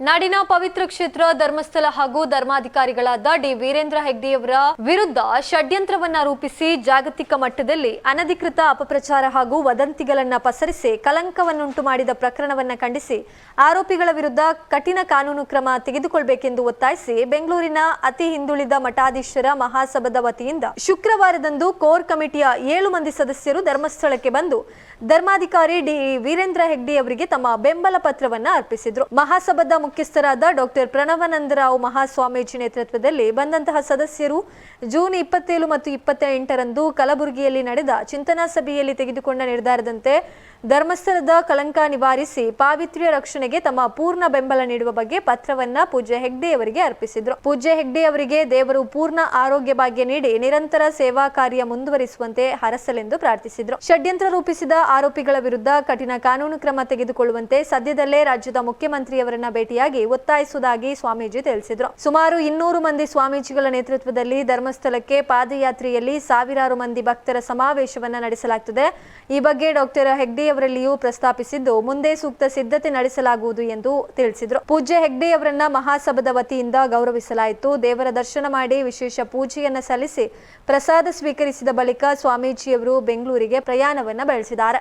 ನಾಡಿನ ಪವಿತ್ರ ಕ್ಷೇತ್ರ ಧರ್ಮಸ್ಥಳ ಹಾಗೂ ಧರ್ಮಾಧಿಕಾರಿಗಳಾದ ಡಿ ವೀರೇಂದ್ರ ಹೆಗ್ಡೆಯವರ ವಿರುದ್ಧ ಷಡ್ಯಂತ್ರವನ್ನ ರೂಪಿಸಿ ಜಾಗತಿಕ ಮಟ್ಟದಲ್ಲಿ ಅನಧಿಕೃತ ಅಪಪ್ರಚಾರ ಹಾಗೂ ವದಂತಿಗಳನ್ನ ಪಸರಿಸಿ ಕಲಂಕವನ್ನುಂಟು ಮಾಡಿದ ಪ್ರಕರಣವನ್ನ ಖಂಡಿಸಿ ಆರೋಪಿಗಳ ವಿರುದ್ಧ ಕಠಿಣ ಕಾನೂನು ಕ್ರಮ ತೆಗೆದುಕೊಳ್ಳಬೇಕೆಂದು ಒತ್ತಾಯಿಸಿ ಬೆಂಗಳೂರಿನ ಅತಿ ಹಿಂದುಳಿದ ಮಠಾಧೀಶರ ಮಹಾಸಭಾದ ವತಿಯಿಂದ ಶುಕ್ರವಾರದಂದು ಕೋರ್ ಕಮಿಟಿಯ 7 ಮಂದಿ ಸದಸ್ಯರು ಧರ್ಮಸ್ಥಳಕ್ಕೆ ಬಂದು ಧರ್ಮಾಧಿಕಾರಿ ಡಿ ವೀರೇಂದ್ರ ಹೆಗ್ಡೆ ಅವರಿಗೆ ತಮ್ಮ ಬೆಂಬಲ ಪತ್ರವನ್ನ ಅರ್ಪಿಸಿದರು. ಮಹಾಸಭಾದ ಮುಖ್ಯಸ್ಥರಾದ ಡಾಕ್ಟರ್ ಪ್ರಣವಾನಂದರಾವ್ ಮಹಾಸ್ವಾಮೀಜಿ ನೇತೃತ್ವದಲ್ಲಿ ಬಂದಂತಹ ಸದಸ್ಯರು ಜೂನ್ 27 ಮತ್ತು 28ರಂದು ಕಲಬುರಗಿಯಲ್ಲಿ ನಡೆದ ಚಿಂತನಾ ಸಭೆಯಲ್ಲಿ ತೆಗೆದುಕೊಂಡ ನಿರ್ಧಾರದಂತೆ ಧರ್ಮಸ್ಥಳದ ಕಳಂಕ ನಿವಾರಿಸಿ ಪಾವಿತ್ರ್ಯ ರಕ್ಷಣೆಗೆ ತಮ್ಮ ಪೂರ್ಣ ಬೆಂಬಲ ನೀಡುವ ಬಗ್ಗೆ ಪತ್ರವನ್ನ ಪೂಜ್ಯ ಹೆಗ್ಡೆ ಅವರಿಗೆ ಅರ್ಪಿಸಿದರು. ಪೂಜ್ಯ ಹೆಗ್ಡೆ ಅವರಿಗೆ ದೇವರು ಪೂರ್ಣ ಆರೋಗ್ಯ ಭಾಗ್ಯ ನೀಡಿ ನಿರಂತರ ಸೇವಾ ಕಾರ್ಯ ಮುಂದುವರಿಸುವಂತೆ ಹರಸಲೆಂದು ಪ್ರಾರ್ಥಿಸಿದರು. ಷಡ್ಯಂತ್ರ ರೂಪಿಸಿದ ಆರೋಪಿಗಳ ವಿರುದ್ಧ ಕಠಿಣ ಕಾನೂನು ಕ್ರಮ ತೆಗೆದುಕೊಳ್ಳುವಂತೆ ಸದ್ಯದಲ್ಲೇ ರಾಜ್ಯದ ಮುಖ್ಯಮಂತ್ರಿಯವರನ್ನ ಭೇಟಿಯಾಗಿ ಒತ್ತಾಯಿಸುವುದಾಗಿ ಸ್ವಾಮೀಜಿ ತಿಳಿಸಿದರು. ಸುಮಾರು 200 ಮಂದಿ ಸ್ವಾಮೀಜಿಗಳ ನೇತೃತ್ವದಲ್ಲಿ ಧರ್ಮಸ್ಥಳಕ್ಕೆ ಪಾದಯಾತ್ರೆಯಲ್ಲಿ ಸಾವಿರಾರು ಮಂದಿ ಭಕ್ತರ ಸಮಾವೇಶವನ್ನ ನಡೆಸಲಾಗುತ್ತದೆ. ಈ ಬಗ್ಗೆ ಡಾಕ್ಟರ್ ಹೆಗ್ಡೆ ಅವರಲ್ಲಿಯೂ ಪ್ರಸ್ತಾಪಿಸಿದ್ದು ಮುಂದೆ ಸೂಕ್ತ ಸಿದ್ಧತೆ ನಡೆಸಲಾಗುವುದು ಎಂದು ತಿಳಿಸಿದರು. ಪೂಜ್ಯ ಹೆಗ್ಡೆ ಅವರನ್ನ ಮಹಾಸಭಾದ ವತಿಯಿಂದ ಗೌರವಿಸಲಾಯಿತು. ದೇವರ ದರ್ಶನ ಮಾಡಿ ವಿಶೇಷ ಪೂಜೆಯನ್ನ ಸಲ್ಲಿಸಿ ಪ್ರಸಾದ ಸ್ವೀಕರಿಸಿದ ಬಳಿಕ ಸ್ವಾಮೀಜಿಯವರು ಬೆಂಗಳೂರಿಗೆ ಪ್ರಯಾಣವನ್ನ ಬೆಳೆಸಿದ್ದಾರೆ.